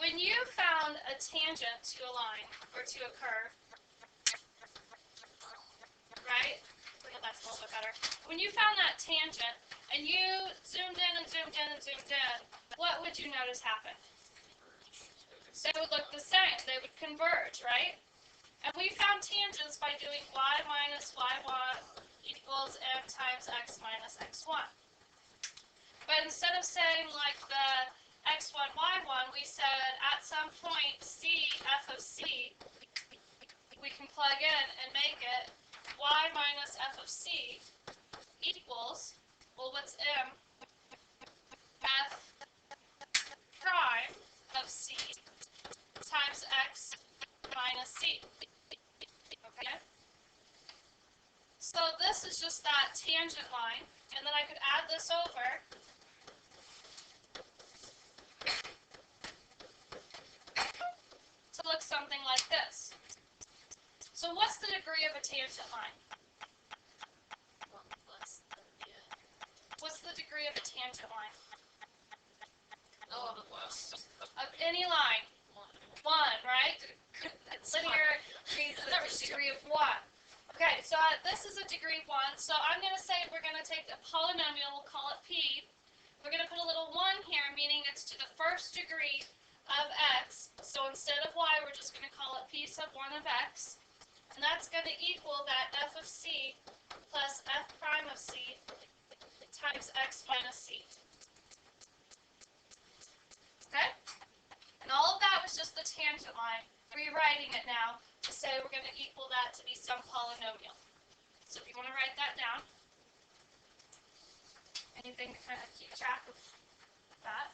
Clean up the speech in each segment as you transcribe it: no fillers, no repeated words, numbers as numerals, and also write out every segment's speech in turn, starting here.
when you found a tangent to a line or to a curve, right? That's a little bit better. When you found that tangent and you zoomed in and zoomed in and zoomed in, what would you notice happen? They would look the same. They would converge, right? And we found tangents by doing y minus y1 equals m times x minus x1. But instead of saying like the x1, y1, we said at some point c, f of c, we can plug in and make it y minus f of c equals, well, what's m? F prime of c times x minus c. Okay? So this is just that tangent line, and then I could add this over. To look something like this. So what's the degree of a tangent line? What's the degree of a tangent line? Of any line? 1, right? Linear means the degree of 1. Okay, so this is a degree of 1, so I'm going to say we're going to take a polynomial, we'll call it p. We're going to put a little 1 here, meaning it's to the first degree of x. So instead of y, we're just going to call it p sub 1 of x. And that's going to equal that f of c plus f prime of c times x minus c. Okay? And all of that was just the tangent line. Rewriting it now to say we're going to equal that to be some polynomial. So if you want to write that down, anything to kind of keep track of that.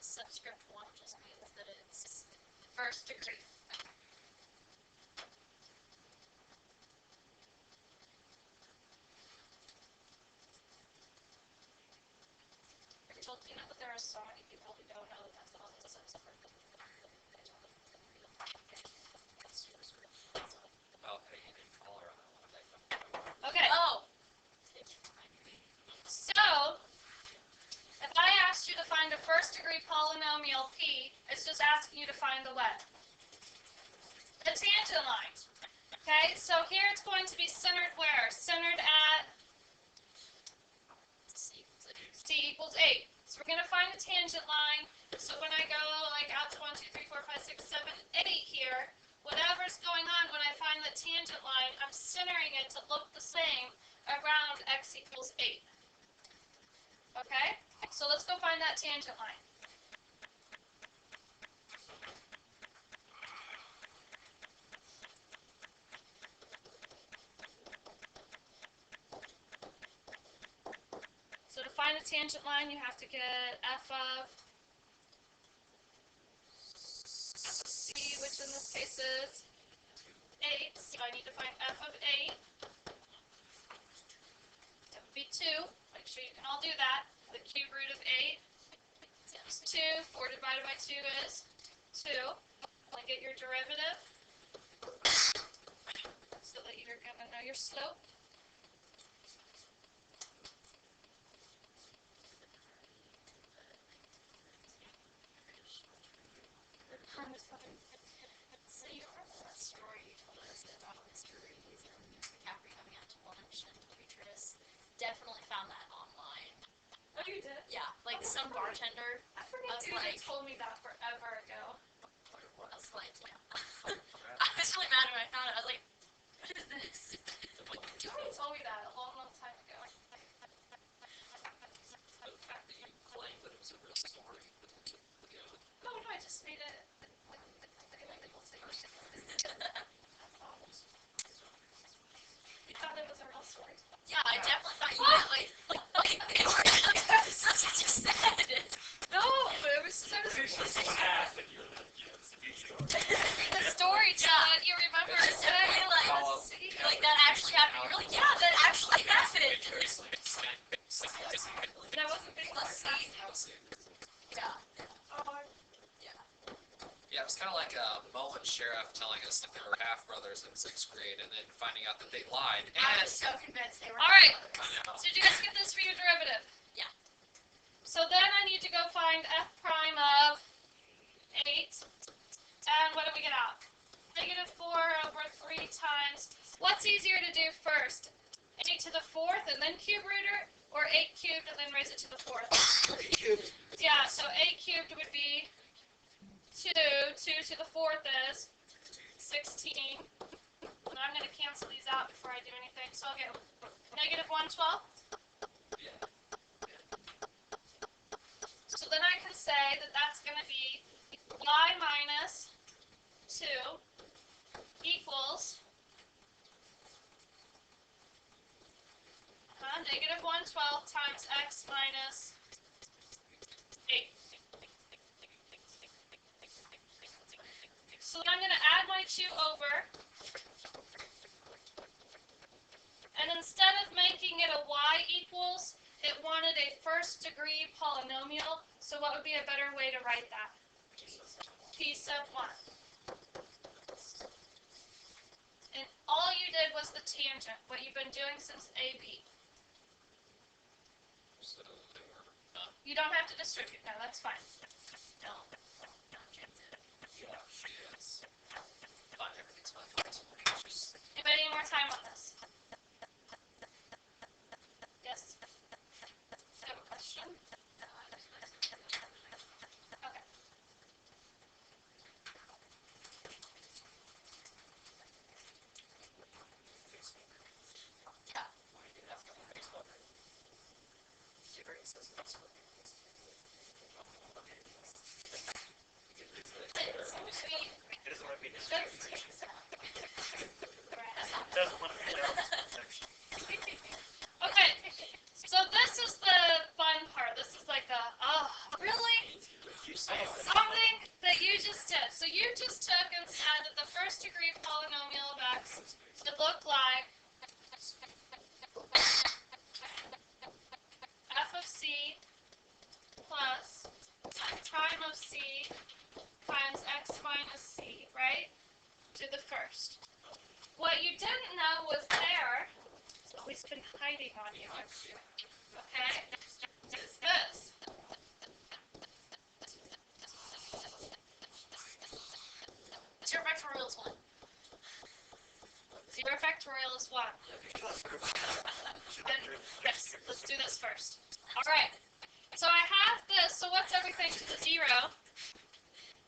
Subscript 1 just means that it's first degree. You know that there are so many people who don't know that that's all it is. Okay. Oh. So, if I asked you to find a first degree polynomial p, it's just asking you to find the what? The tangent line. Okay, so here it's going to be centered where? Centered at c equals 8. So we're going to find the tangent line. So when I go like out to 1, 2, 3, 4, 5, 6, 7, 8 here, whatever's going on when I find the tangent line, I'm centering it to look the same around x equals 8. Okay? So let's go find that tangent line. So to find a tangent line, you have to get f of c, which in this case is 8. So I need to find f of 8. That would be 2. Make sure you can all do that. The cube root of 8 is 2. 4 divided by 2 is 2. Only get your derivative so that you're going to know your slope. So you remember that story you told us about Mr. Reeves and McCaffrey coming out to lunch and waitress definitely found that online. Oh, you did? Yeah, like some bartender. I forget you told me that forever ago. I was like, yeah. I was really mad when I found it. I was like, what is this? You already told me that a long, long time ago. The fact that you claim that it was a real story. No, I just made it. You thought it was a real story? Yeah, I definitely thought you meant like that's what you said. No, see. Yeah. Yeah, it was kind of like Mo and Sheriff telling us that they were half brothers in 6th grade, and then finding out that they lied. I was so convinced they were. All right. Yeah. So did you guys get this for your derivative? Yeah. So then I need to go find f prime of 8. And what do we get out? Negative 4 over 3 times. What's easier to do first? 8 to the 4th and then cube root it, or 8 cubed and then raise it to the 4th? Yeah, so 8 cubed would be 2. 2 to the 4th is 16. And I'm going to cancel these out before I do anything. So I'll get negative 112. So then I can say that that's going to be y minus 2 equals negative 112 times x minus 8. So then I'm going to add my 2 over. And instead of making it a y equals, it wanted a first degree polynomial. So what would be a better way to write that? P sub 1. And all you did was the tangent, what you've been doing since AB. So they were not. You don't have to distribute. No, that's fine. Yeah, she is. Fine, everything's fine. Just Anybody need more time on this? Yes? I have a question. Okay. Yeah. Okay. So this is the fun part. This is like the, oh, really? Something that you just did. So you just took and said that the first degree polynomial of x would look like f of c plus prime of c times x minus c, right? To the first. What you didn't know was there, it's always been hiding on you. Okay? Is this. Zero factorial is 1. 0 factorial is 1. Then, yes, let's do this first. Alright. So I have this, so what's everything to the 0?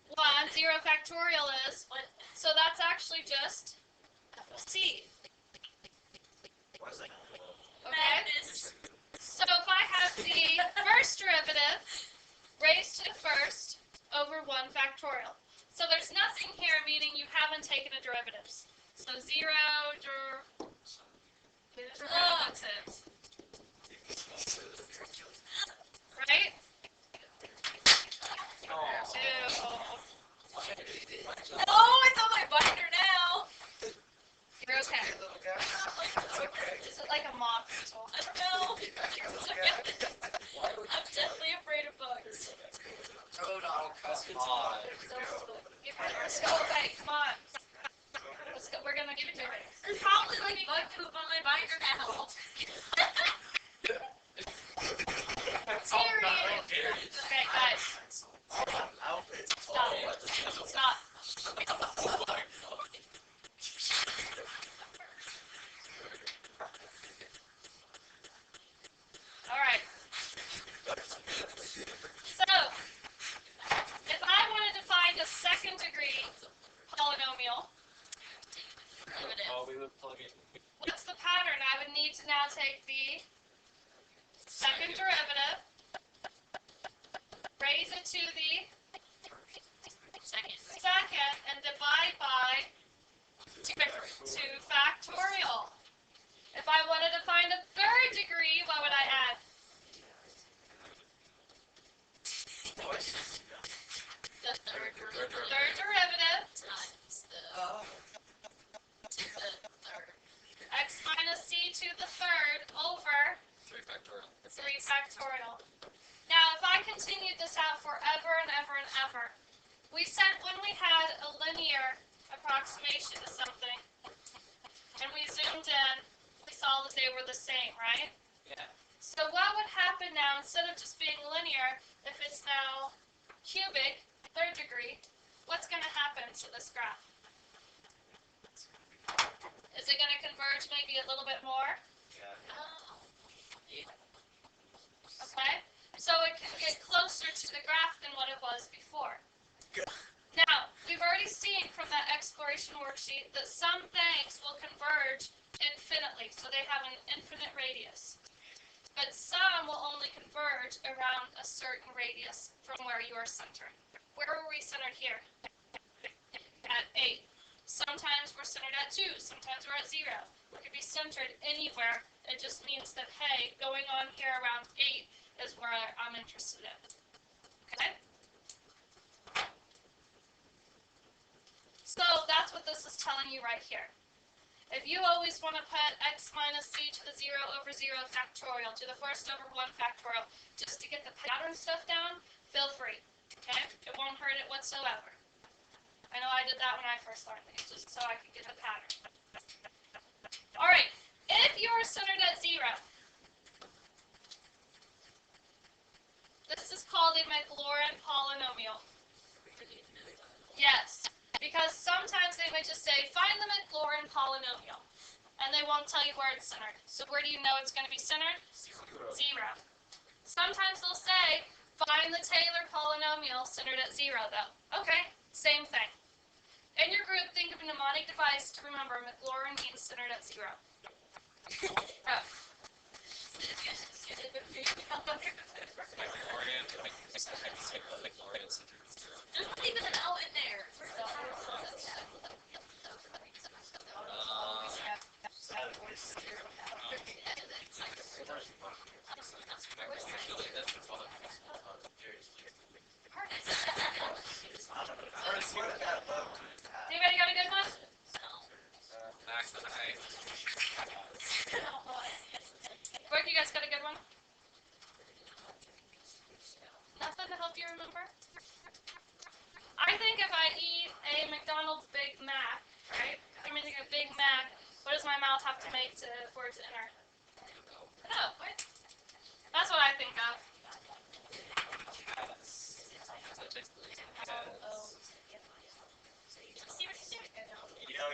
1, 0 factorial is, so that's actually just c. Okay? So if I have the first derivative raised to the first over 1 factorial. So there's nothing here, meaning you haven't taken a derivatives. So 0 derivatives. Right? 2. Oh, it's on my binder now. You're okay. Is it like a moth? I don't know. I'm definitely afraid of bugs. Oh, come on. Let's go away. Come on. Let's go. We're gonna give it to her. There's probably like bug poop on my binder now. Serious. Okay, guys. Stop. Stop. All right. So, if I wanted to find a second degree polynomial, Oh, we would plug in. what's the pattern? I would need to now take the second derivative, raise it to the second, and divide by 2 factorial. If I wanted to find a third degree, what would I add? The third derivative Third derivative, times the third. x minus c to the third continued this out forever and ever and ever. We said when we had a linear approximation to something, and we zoomed in, we saw that they were the same, right? Yeah. So what would happen now, instead of just being linear, if it's now cubic, third degree, what's going to happen to this graph? Is it going to converge maybe a little bit more? Yeah. Okay, so it can get closer to the graph than what it was before. Now, we've already seen from that exploration worksheet that some things will converge infinitely, so they have an infinite radius. But some will only converge around a certain radius from where you are centered. Where were we centered here? At 8. Sometimes we're centered at 2, sometimes we're at 0. We could be centered anywhere. It just means that, hey, going on here around 8 is where I'm interested in. Okay? So that's what this is telling you right here. If you always want to put x minus c to the 0 over 0 factorial to the first over 1 factorial just to get the pattern stuff down, feel free. Okay? It won't hurt it whatsoever. I know I did that when I first learned these, just so I could get the pattern. Alright, if you're centered at 0, this is called a Maclaurin polynomial. Yes, because sometimes they might just say, find the Maclaurin polynomial, and they won't tell you where it's centered. So where do you know it's going to be centered? 0. Sometimes they'll say, find the Taylor polynomial centered at 0, though. Okay, same thing. In your group, think of a mnemonic device to remember Maclaurin means centered at 0. Oh. Just leave an L in there. Anybody got a good one? Brooke, you guys got a good one? Nothing to help you remember? I think if I eat a McDonald's Big Mac, right? I'm eating a Big Mac, what does my mouth have to make for it to enter? No, what? That's what I think of.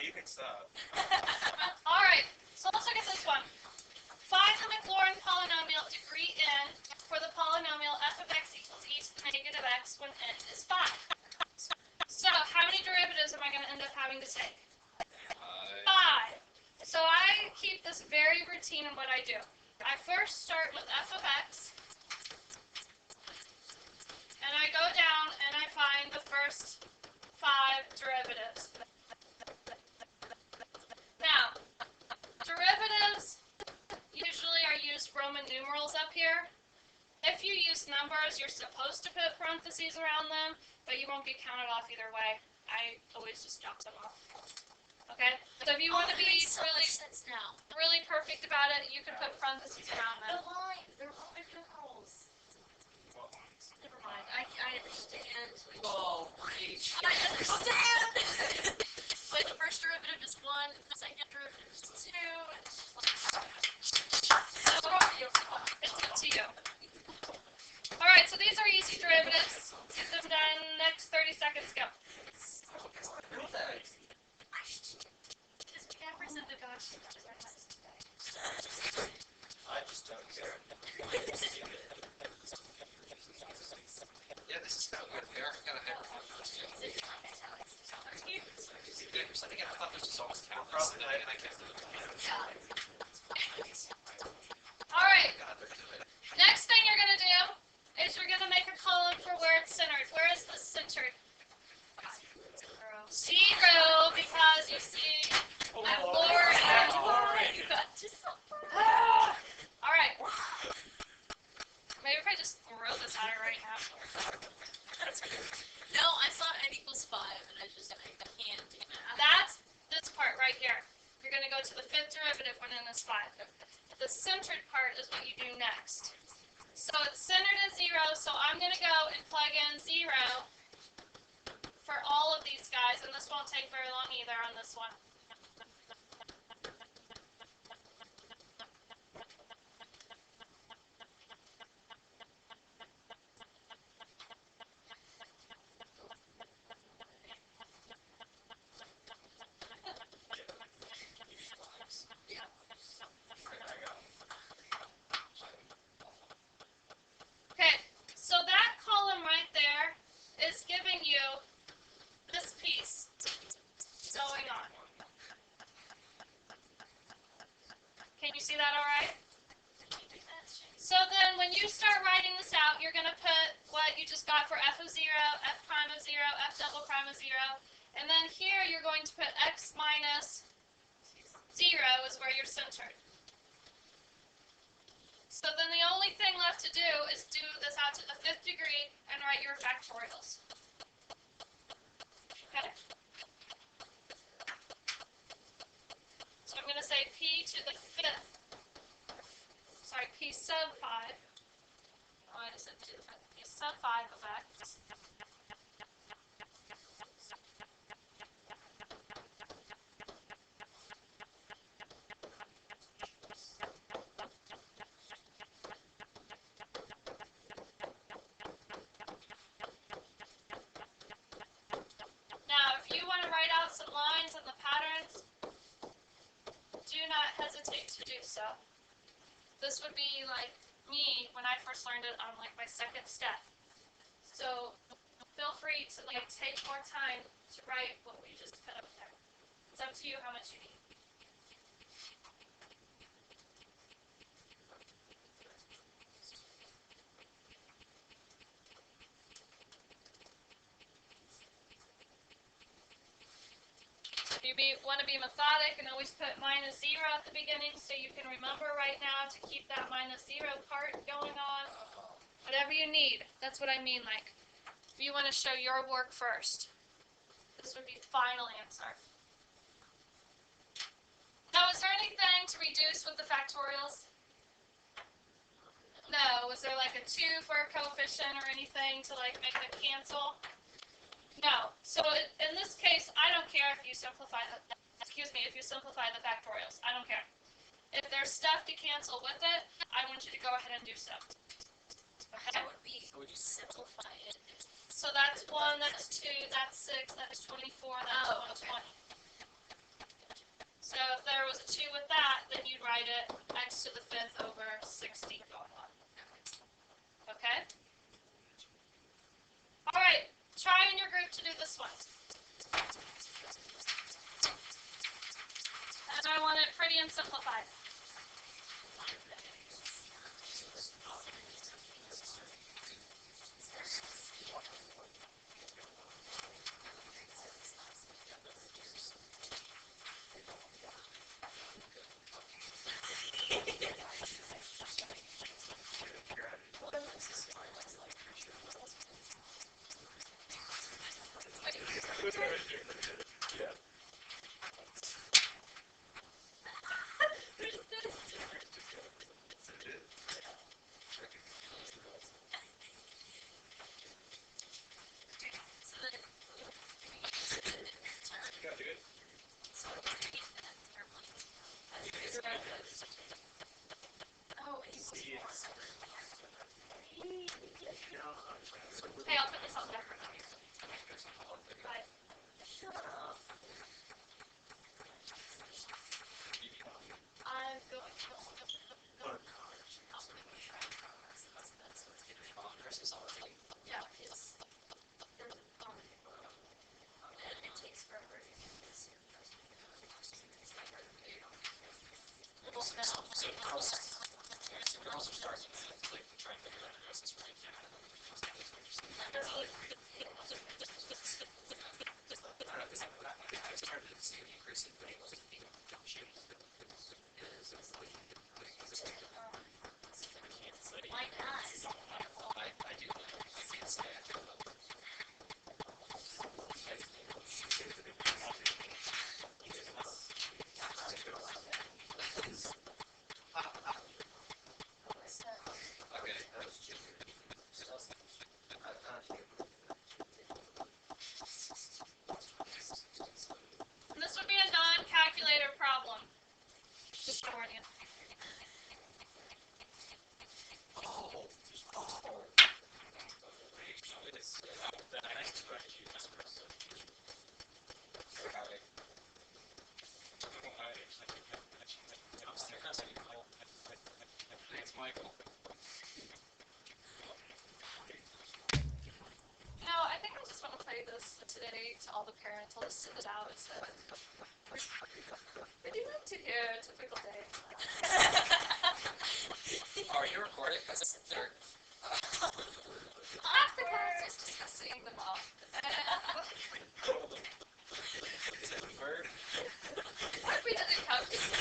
You can stop. Alright, so let's look at this one. Find the Maclaurin polynomial degree n for the polynomial f of x equals e to the negative x when n is 5. So, how many derivatives am I going to end up having to take? 5. So I keep this very routine in what I do. I first start with f of x, and I go down and I find the first 5 derivatives. Now, derivatives usually are used Roman numerals up here. If you use numbers, you're supposed to put parentheses around them, but you won't get counted off either way. I always just drop them off. Okay? So if you want to be really perfect about it, you can put parentheses around them. They're Roman numerals. Never mind. I understand. Oh, preach. I understand. But the first derivative is 1, the second derivative is 2. It's up to you. Alright, so these are easy derivatives. Get them done next 30 seconds. Go. I just don't care. Yeah, this is kind of weird. We are kind of hyper. I think I thought this was almost calculus, and I can't do it. Alright. Next thing you're going to do is you're going to make a column for where it's centered. Where is this centered? 0, because you see Maclaurin. Alright. Maybe if I just throw this at her right now. No, I saw n equals 5, and I can't do that. That's this part right here. You're going to go to the 5th derivative when n is 5. The centered part is what you do next. So it's centered at 0, so I'm going to go and plug in 0 for all of these guys, and this won't take very long either on this one. Okay, so that column right there is giving you this piece going on. Can you see that all right? So then when you start writing this out, you're going to put what you just got for f of 0, f prime of 0, f double prime of 0, and then here you're going to put x minus 0 is where you're centered. So then the only thing left to do is do this out to the 5th degree and write your factorials. Okay? So I'm going to say p to the 5th. Sorry, p sub 5. Oh, I just said p to the 5th. P sub 5 of x. Now, if you want to write out some lines and the patterns, do not hesitate to do so. This would be like me when I first learned it on like my 2nd step. So feel free to like take more time to write what we just put up there. It's up to you how much you need. If you want to be methodic and always put minus 0 at the beginning so you can remember right now to keep that minus 0 part going on. Whatever you need. That's what I mean. Like, if you want to show your work first, this would be final answer. Now, is there anything to reduce with the factorials? No. Was there like a 2 for a coefficient or anything to like make it cancel? No. So in this case, I don't care if you simplify the, if you simplify the factorials. I don't care. If there's stuff to cancel with it, I want you to go ahead and do so. Okay? How would we simplify it? So that's 1, that's 2, that's 6, that's 24, that's 120. So if there was a 2 with that, then you'd write it x to the 5th over 60 going on. Okay? All right. Try in your group to do this one. And I want it pretty and simplified. Hey, I'll put this on there. Bye. I'm going to. Yeah, it's. And it takes forever. So girls are starting to like try and figure out how to this right now. was today to all the parents. I'll just send it out. So, would you like to hear a typical day? Are you recording? Is it there? After class, just discussing them all. Is that a bird? What if we did a calculation?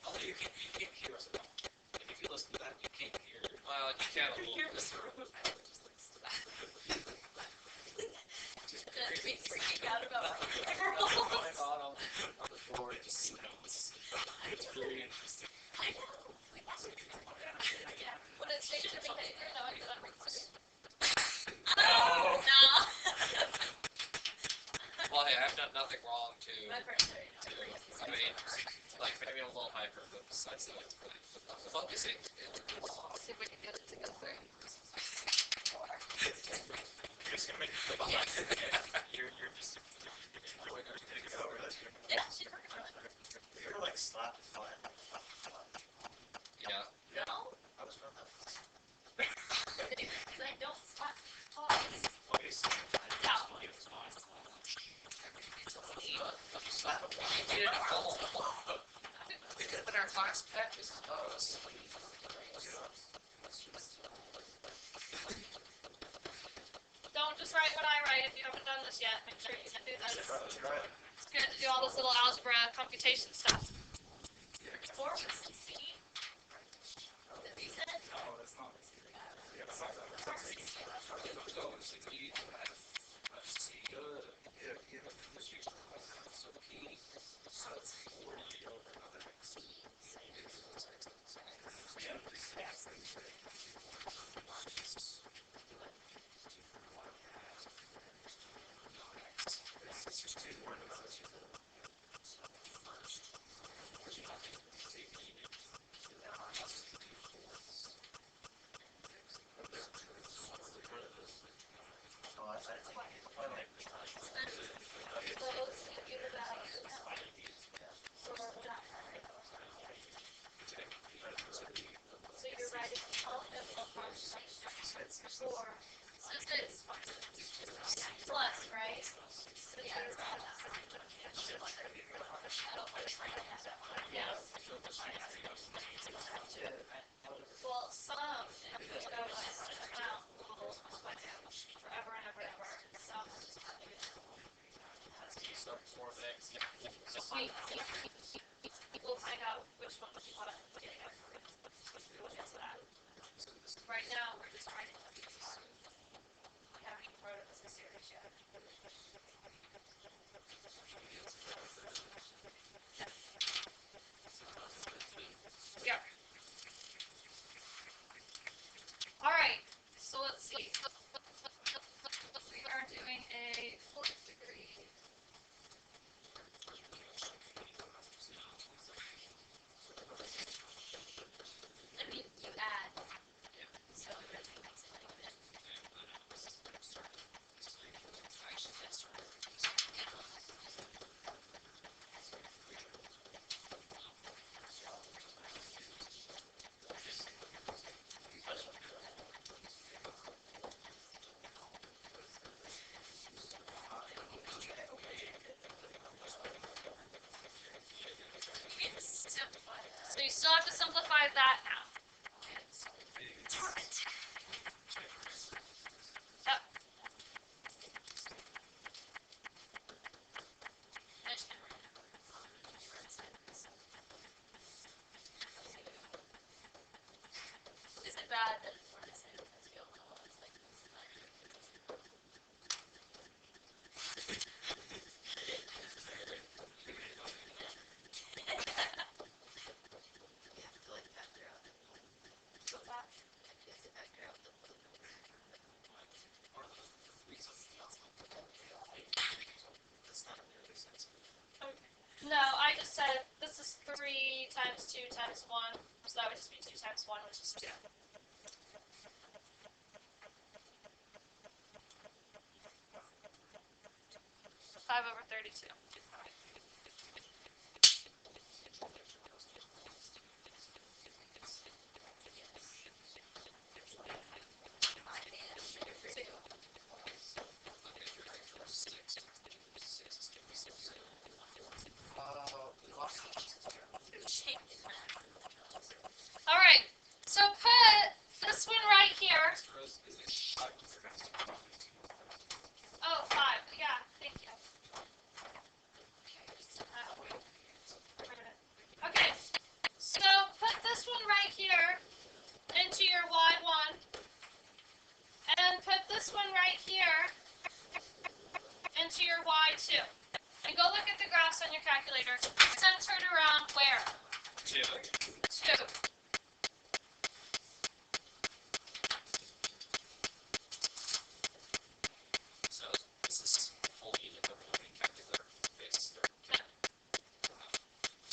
Oh, you can't hear us. If you listen to that, you can't hear. Well, you can't. Hear Mr. Rose. Just be freaking out about Going on On the floor, it just snows. It's really interesting. I know. When it changes your behavior, knowing that I'm recording. No! No. Well, hey, I've done nothing wrong to. My parents are I mean, like maybe I'm a little hyper, but besides that, focusing. see if we can get it to go through. You're just gonna make it go behind. You're just. You're gonna go over this. Yeah. You're like slapped flat. Yeah. No. I was from that. Because I don't slap pause. Okay, so. No. You slap You didn't fall. But our class pet is us. Don't just write what I write if you haven't done this yet. Make sure you can do this. Try it. It's good to do all this little algebra computation stuff. 4 was C. Did he say? No, that's not. Yeah, that's not so it's 40 over another X. It's just 2 more than others. So you're writing all of them from 4. So it's plus, right? So yeah. Yeah. Well, some forever and ever and ever. Some we'll find out which one we want to put in. We'll get to that. Right now, we're just writing them. We haven't even wrote it as a series yet. Yeah. All right. So let's see. We are doing a 4th degree. I mean, you add. So everything makes it like that. So you still have to simplify that now. Yep. Is it bad that No, I just said this is 3 times 2 times 1, so that would just be 2 times 1, which is 2. 5/32. Oh, 5. Yeah, thank you. Okay, so put this one right here into your Y1, and put this one right here into your Y2. And go look at the graphs on your calculator. Centered around where? 2. 2. So this is fully in the calculator base.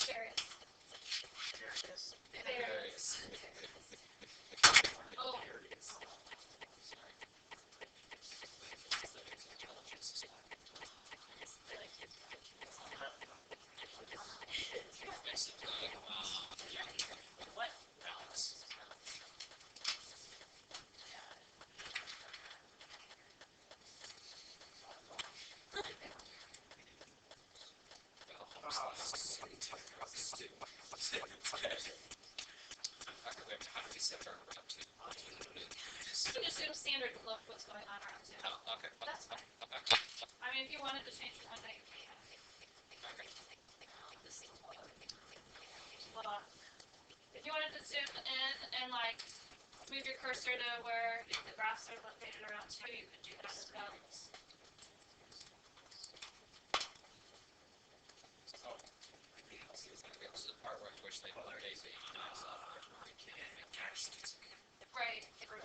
Various. Various. Oh. What? Balance. How do we set our up to? You can assume standard look what's going on around 2. Oh, okay. That's fine. I mean, if you wanted to change one day, you can. Well, if you wanted to zoom in and like move your cursor to where the graphs are located around 2, you could do that as well. This is the part where I wish they put a base. Right, true.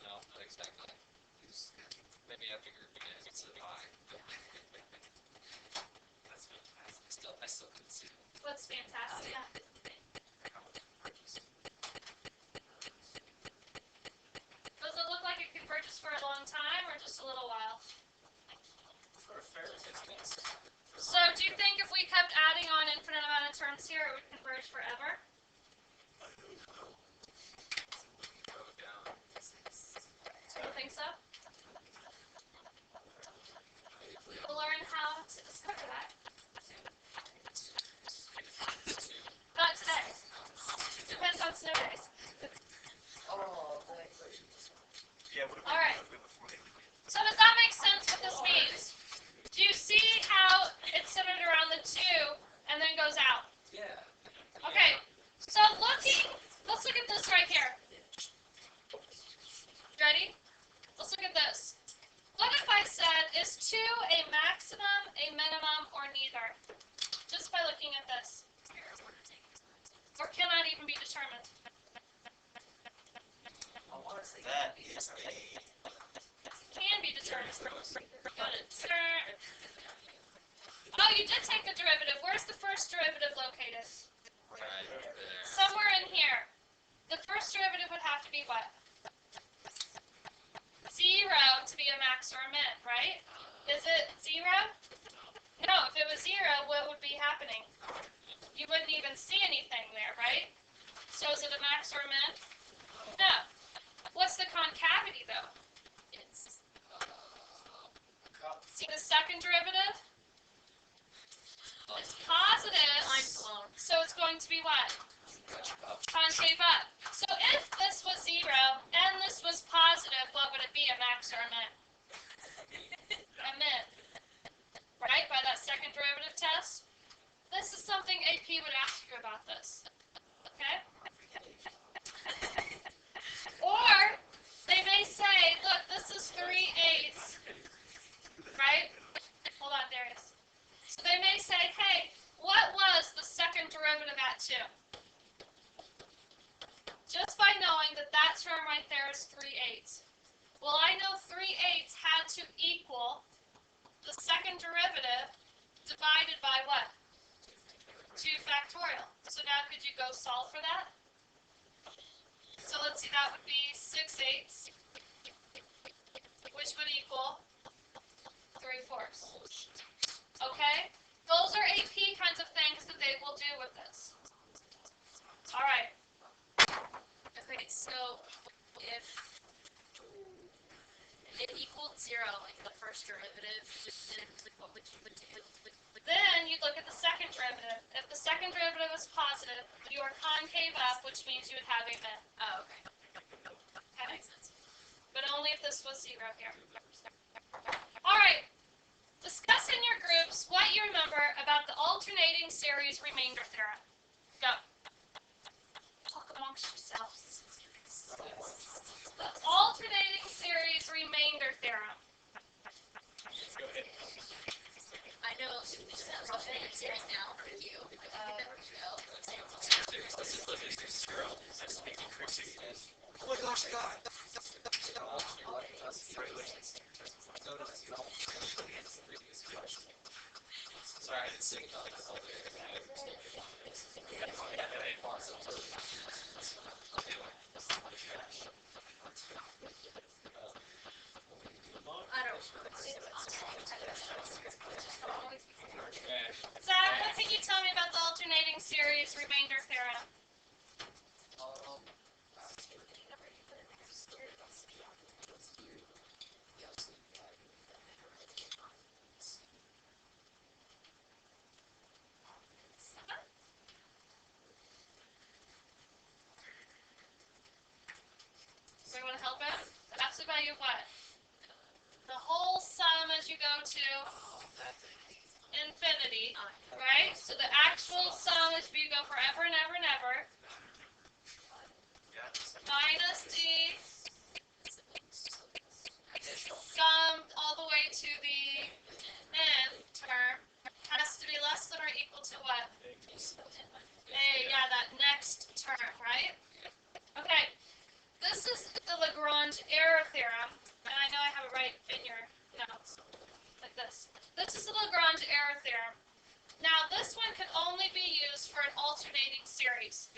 No, not exactly. Maybe I figured it's a lie. I still couldn't see it. That's fantastic. Does it look like it converges for a long time or just a little while? For a fair distance. So do you think if we kept adding on infinite amount of terms here, it would converge forever? Go down. Do you think so? We'll learn how to discover that. Not today. Depends on snow days. Yeah, what All right. before they So does that make sense what this means? Do you see how it's centered around the 2 and then goes out? Yeah. Okay, so let's look at this right here. Ready? Let's look at this. What if I said, is 2 a maximum, a minimum, or neither? Just by looking at this. Or cannot even be determined. That is a Can be determined. Oh, you did take the derivative. Where's the first derivative located? Right there. Somewhere in here. The first derivative would have to be what? 0 to be a max or a min, right? Is it 0? No, if it was 0, what would be happening? You wouldn't even see anything there, right? So is it a max or a min? No. What's the concavity, though? See the second derivative? It's positive, so it's going to be what? Concave up. So if this was 0 and this was positive, what would it be, a max or a min? A min. Right, by that second derivative test? This is something AP would ask you about this. Okay? Or they may say, look, this is 3/8, right? Hold on, Darius. So they may say, hey, what was the second derivative at 2? Just by knowing that that term right there is 3/8. Well, I know 3/8 had to equal the second derivative divided by what? 2 factorial. So now could you go solve for that? So let's see, that would be 6/8, which would equal 3/4. Okay? Those are AP kinds of things that they will do with this. So if it equaled 0, like the first derivative, then what would you do? Then you'd look at the second derivative. If the second derivative was positive, you are concave up, which means you would have a min. Oh, okay. Okay? Makes sense. But only if this was 0 here. Alright. Discuss in your groups what you remember about the alternating series remainder theorem. Go. Talk amongst yourselves. The alternating series remainder theorem. Go ahead. I know right now for you. This is literally 0. That's making quick and oh my gosh, I got it. Sorry, I didn't see it. I don't Zach, what can you tell me about the alternating series remainder theorem? So you want to help it? The absolute value of what? The whole sum as you go to infinity, right? So the actual sum as you go forever and ever and ever, minus d, summed all the way to the nth term, has to be less than or equal to what? Yeah, that next term, right? Okay, this is the Lagrange error theorem, and I know I have it right in your notes, like this. This is the Lagrange error theorem. Now, this one can only be used for an alternating series.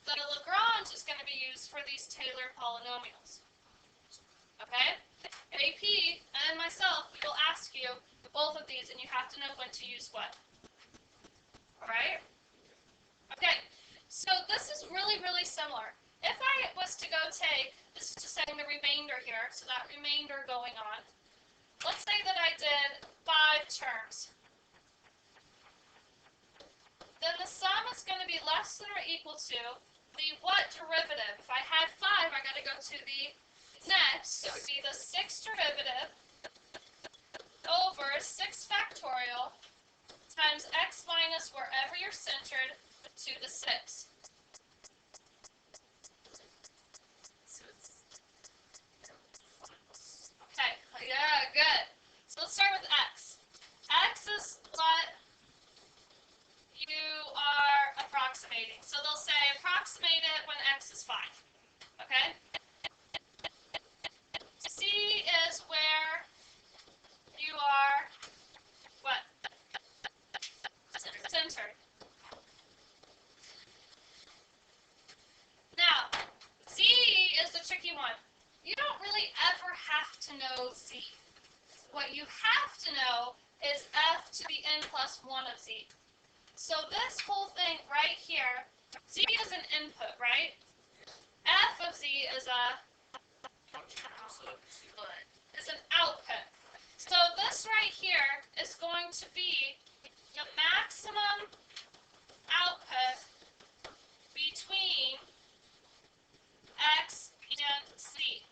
The Lagrange is going to be used for these Taylor polynomials. Okay? AP and myself will ask you both of these, and you have to know when to use what. Alright? Okay, so this is really, really similar. If I was to go take, this is just saying the remainder here, so that remainder going on. Let's say that I did 5 terms. Then the sum is going to be less than or equal to the what derivative? If I had 5, I got to go to the next. So it would be the 6th derivative over 6 factorial times x minus wherever you're centered to the 6. Okay, yeah, good. So let's start with x. X is what you are approximating. So they'll say approximate it when x is 5. Okay? C is where you are, what? Centered. Now, Z is the tricky one. You don't really ever have to know Z. What you have to know is f to the n plus 1 of Z. So this whole thing right here, Z is an input, right? F of Z is an output. So this right here is going to be the maximum output between x and z.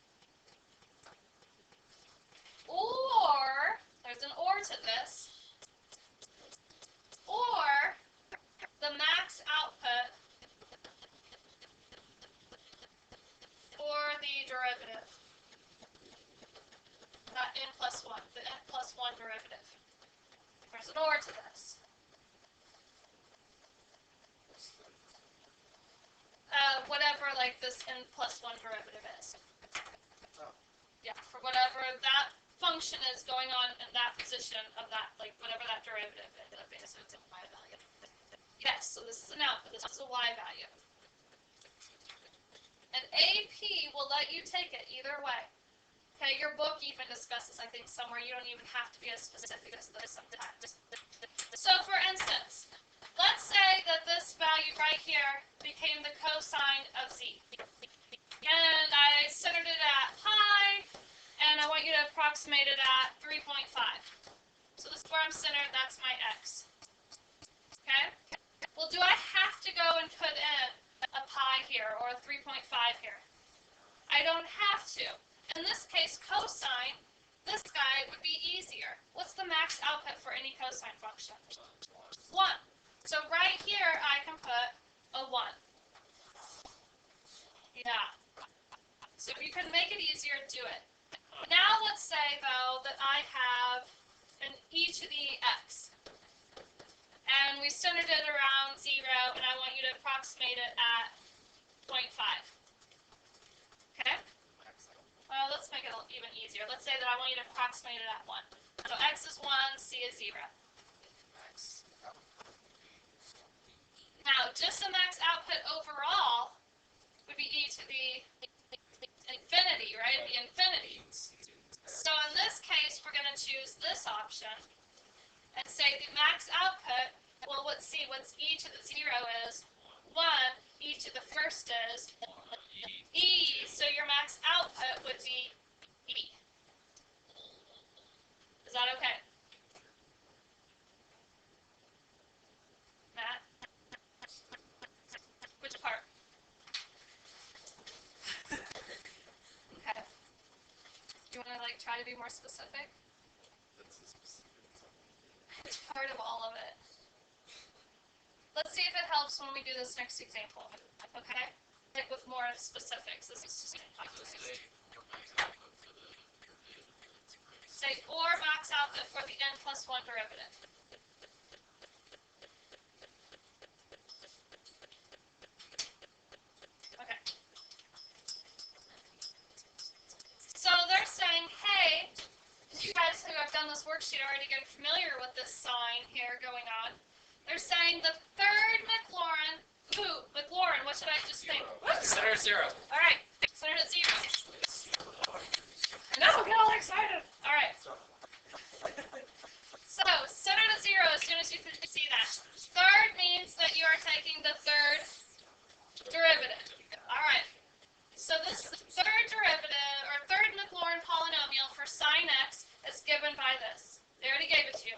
Or, there's an or to this, or the max output for the derivative. Not n plus 1, the n plus 1 derivative. There's an or to this. Whatever like this n plus 1 derivative is. Yeah, for whatever that function is going on in that position of that, like whatever that derivative is. So it's a y value. Yes, so this is an output, this is a y value. And AP will let you take it either way. Okay, your book even discusses, I think, somewhere. You don't even have to be as specific as this sometimes. So for instance, let's say that this value right here became the cosine of z. that's my x. Okay? Well, do I have to go and put in a pi here or a 3.5 here? I don't have to. In this case, cosine, this guy would be easier. What's the max output for any cosine function? 1. So right here, I can put a 1. Yeah. So if you can make it easier, do it. Now let's say, though, that I have an e to the x. And we centered it around 0, and I want you to approximate it at 0.5. Okay? Well, let's make it even easier. Let's say that I want you to approximate it at 1. So x is 1, c is 0. Now, just the max output overall would be e to the infinity, right? The infinity. So in this case, we're going to choose this option and say the max output, well, let's see, what's e to the 0 is 1, e to the first is e, so your max output would be e. Is that okay? Matt? Which part? Okay. Do you want to try to be more specific? It's part of all of it. Let's see if it helps when we do this next example. Okay? With more specifics. This is just say or max output for the n plus 1 derivative. Okay. So they're saying, hey, you guys who have done this worksheet already get familiar with this sign here going on. They're saying the third Maclaurin, what should I just think? Center 0. All right, center at 0. No, get all excited. All right. So, center to 0 as soon as you see that. Third means that you are taking the third derivative. All right. So this third derivative, or third Maclaurin polynomial for sine x is given by this. They already gave it to you.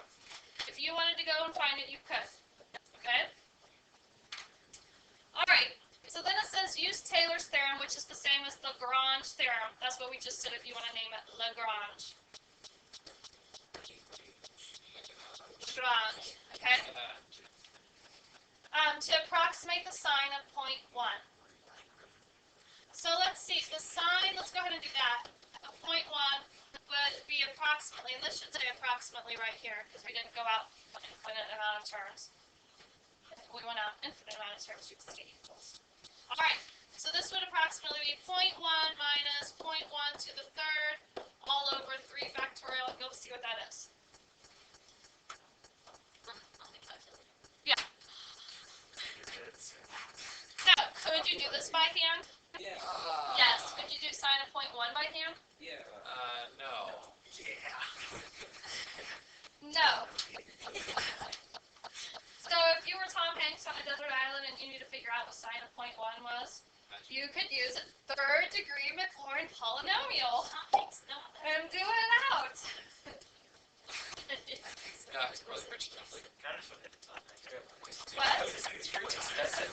If you wanted to go and find it, you could. Okay? All right. So then it says use Taylor's theorem, which is the same as Lagrange theorem. That's what we just did if you want to name it Lagrange. Lagrange. Okay? To approximate the sine of 0.1. So let's see. The sine, let's go ahead and do that. Of 0.1 would be approximately, and this should say approximately right here, because we didn't go out infinite amount of terms. We went out infinite amount of terms. All right, so this would approximately be 0.1 minus 0.1 to the third all over 3 factorial. Go see what that is. Yeah. So, could you do this by hand? Yeah. Yes. Could you do sine of 0.1 by hand? Yeah. No. Yeah. No. So if you were Tom Hanks on a desert island and you need to figure out what sine of 0.1 was, you could use a third degree Maclaurin polynomial and do it out. Yeah, it's really rich stuff. What? That's it.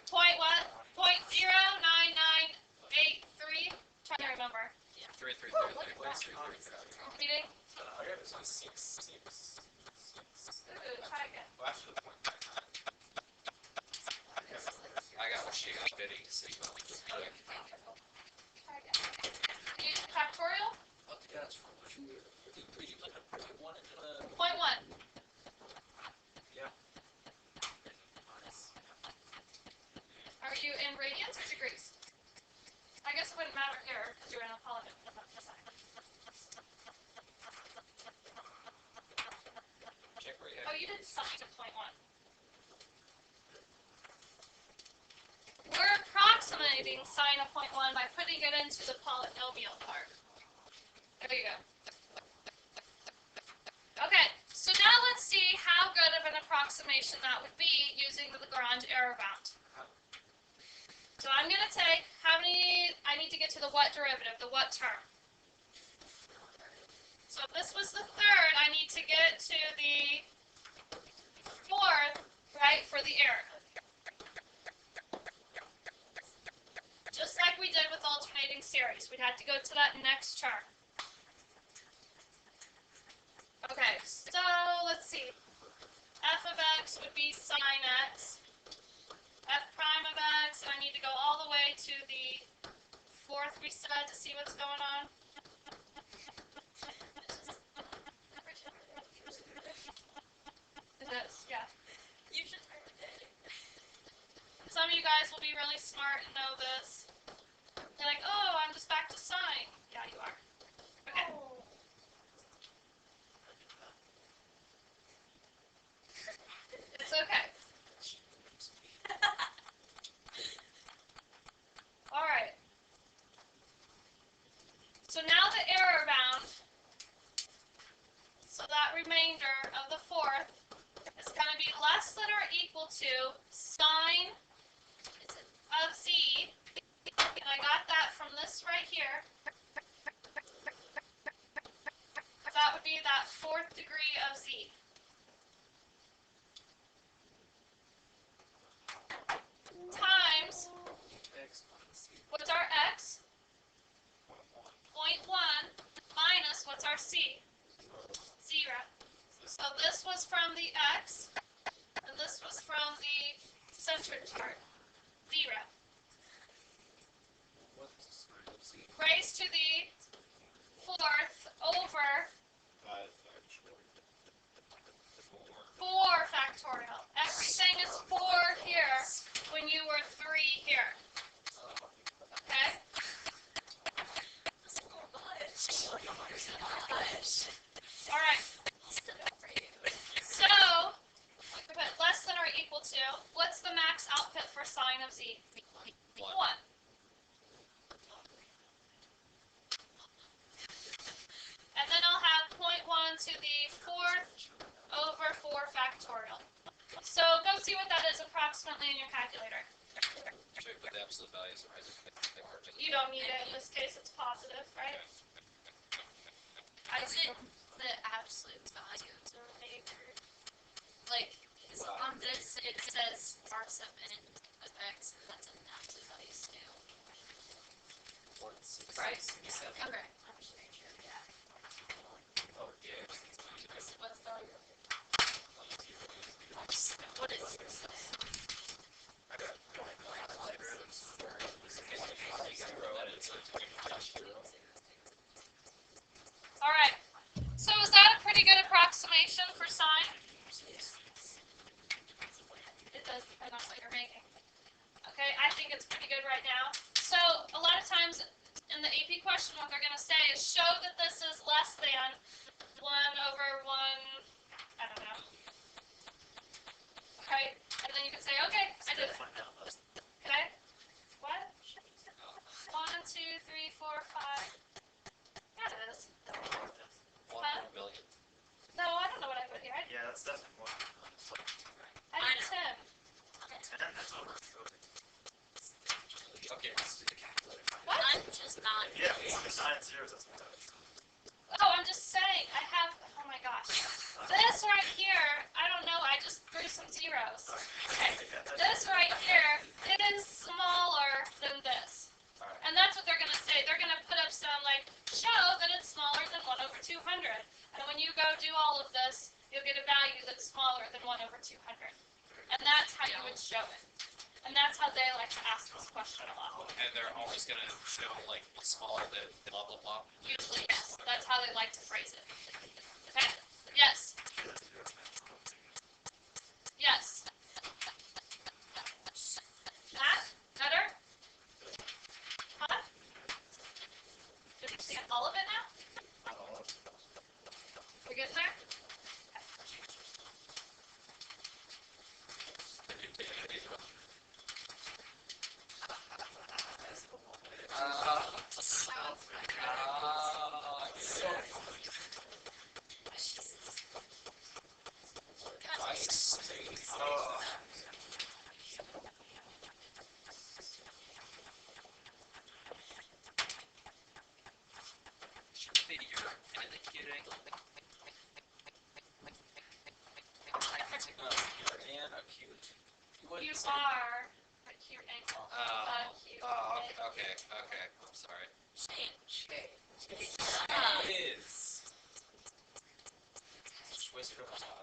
0.9983. Trying to remember. 3. Repeating. Try again. I got what she got, Biddy. So you Try again. Use factorial. 0.1. Yeah. Are you in radians or degrees? I guess it wouldn't matter here because you're in a polynomial. check where you Oh, have. you did sine of 0.1. We're approximating sine of 0.1 by putting it into the polynomial part. There you go. Okay, so now let's see how good of an approximation that would be using the Lagrange error bound. So I'm going to take how many, I need to get to the what derivative, the what term. So if this was the third, I need to get to the fourth, right, for the error. Just like we did with alternating series. We'd have to go to that next term. Okay, so let's see. F of x would be sine x. F prime of x, and I need to go all the way to the fourth we said to see what's going on. It is, yeah. You should start with it. Some of you guys will be really smart and know this. You're like, oh, I'm just back to sine. Yeah, you are. Okay. It's okay. All right. So now the error bound, so that remainder of the fourth is going to be less than or equal to sine of z, and I got that from this right here. That would be that fourth degree of z. Times, what's our x? 0.1 minus, what's our c? 0. So this was from the x, and this was from the centered part. 0. Raised to the fourth over 4 factorial. Everything is 4 here when you were 3 here. Okay? All right. So, we put less than or equal to, what's the max output for sine of z? 1. And then I'll have 0.1 to the fourth over 4 factorial. So go see what that is approximately in your calculator. Should we put the absolute values right? You don't need it. In this case, it's positive, right? Is it the absolute value of like, on this it says R7 of x, and that's an absolute value too. Right? Okay. I'm just making sure, yeah. What's the what is this? All right. So is that a pretty good approximation for sine? It does depend on what you're making. Okay, I think it's pretty good right now. So a lot of times in the AP question, what they're going to say is show that this is less than 1 over 1, I don't know. Right? And then you can say, okay, I did it. Okay? What? 1, 2, 3, 4, 5. Yeah, it is. 1 million. No, I don't know what I put here. Yeah, that's definitely more. I did 10. 10, that's over. Okay, let's do the calculator. What? I'm just not. Yeah, the sine zeros, that's not Oh, I'm just saying. I have, oh my gosh. This right here, I don't know, I just threw some zeros. Okay. This right here is smaller than this. And that's what they're going to say. They're going to put up some, like, show that it's smaller than 1 over 200. And when you go do all of this, you'll get a value that's smaller than 1 over 200. And that's how you would show it. And that's how they like to ask this question a lot. And they're always going to show, like, smaller than blah, blah, blah. Usually, yes. That's how they like to phrase it. Okay? Yes. Yes. Matt? Better? Huh? Did you see all of it now? We're getting there? what You it said. are acute angle. Acute Okay. I'm sorry. Change. Is. Twist her up.